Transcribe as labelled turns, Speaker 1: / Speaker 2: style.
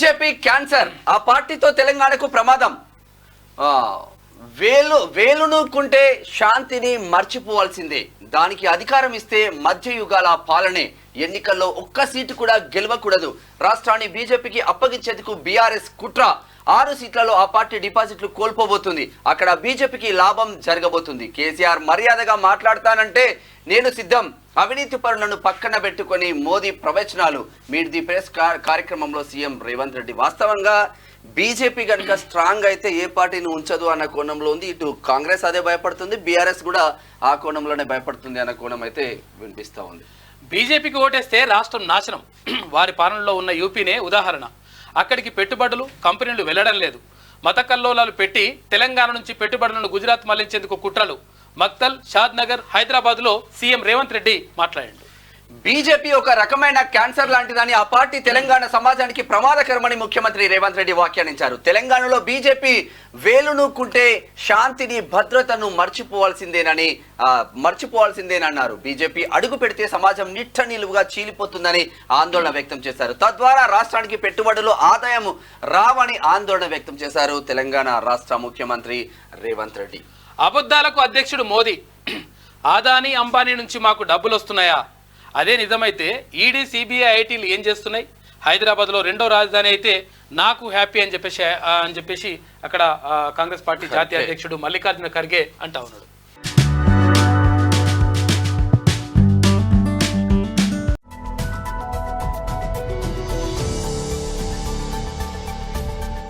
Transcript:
Speaker 1: BJP cancer, ఆ పార్టీతో తెలంగాణకు ప్రమాదం. వేలునుకుంటే శాంతిని మర్చిపోవాల్సిందే. దానికి అధికారం ఇస్తే మధ్యయుగాల పాలనే. ఎన్నికల్లో ఒక్క సీటు కూడా గెలవకూడదు. రాష్ట్రాన్ని బీజేపీకి అప్పగించేందుకు బీఆర్ఎస్ కుట్ర. 6 సీట్లలో ఆ పార్టీ డిపాజిట్లు కోల్పోబోతుంది. అక్కడ బీజేపీకి లాభం జరగబోతుంది. కేసీఆర్ మర్యాదగా మాట్లాడతానంటే నేను సిద్ధం. అవినీతి పరులను పక్కన పెట్టుకొని మోదీ ప్రవచనాలు. మీట్ ది ప్రెస్ కార్యక్రమంలో సీఎం రేవంత్ రెడ్డి. వాస్తవంగా బీజేపీ కనుక స్ట్రాంగ్ అయితే ఏ పార్టీని ఉంచదు అన్న కోణంలో ఉంది. ఇటు కాంగ్రెస్ అదే భయపడుతుంది, బీఆర్ఎస్ కూడా ఆ కోణంలోనే భయపడుతుంది అన్న కోణం అయితే వినిపిస్తూ ఉంది.
Speaker 2: బీజేపీకి ఓటేస్తే రాష్ట్రం నాశనం. వారి పాలనలో ఉన్న యూపీనే ఉదాహరణ. అక్కడికి పెట్టుబడులు, కంపెనీలు వెళ్లడం లేదు. మత కల్లోలాలు పెట్టి తెలంగాణ నుంచి పెట్టుబడులను గుజరాత్ మళ్లించేందుకు కుట్రలు. మక్తల్, షాద్ నగర్, హైదరాబాద్లో సీఎం రేవంత్ రెడ్డి మాట్లాడారు.
Speaker 1: బీజేపీ ఒక రకమైన క్యాన్సర్ లాంటిదని, ఆ పార్టీ తెలంగాణ సమాజానికి ప్రమాదకరమని ముఖ్యమంత్రి రేవంత్ రెడ్డి వ్యాఖ్యానించారు. తెలంగాణలో బీజేపీ వేలునుకుంటే శాంతిని, భద్రతను మర్చిపోవాల్సిందేనన్నారు. బీజేపీ అడుగు పెడితే సమాజం నిట్ట నిలువుగా చీలిపోతుందని ఆందోళన వ్యక్తం చేశారు. తద్వారా రాష్ట్రానికి పెట్టుబడులు, ఆదాయం రావని ఆందోళన వ్యక్తం చేశారు తెలంగాణ రాష్ట్ర ముఖ్యమంత్రి రేవంత్ రెడ్డి.
Speaker 2: అబద్ధాలకు అధ్యక్షుడు మోదీ. ఆదానీ, అంబానీ నుంచి మాకు డబ్బులు వస్తున్నాయా? అదే నిజమైతే ఈడీ, సిబిఐ, ఐటీలు ఏం చేస్తున్నాయి? హైదరాబాద్లో 2వ రాజధాని అయితే నాకు హ్యాపీ అని చెప్పేసి అక్కడ కాంగ్రెస్ పార్టీ జాతీయ అధ్యక్షుడు మల్లికార్జున ఖర్గే అంటా ఉన్నాడు.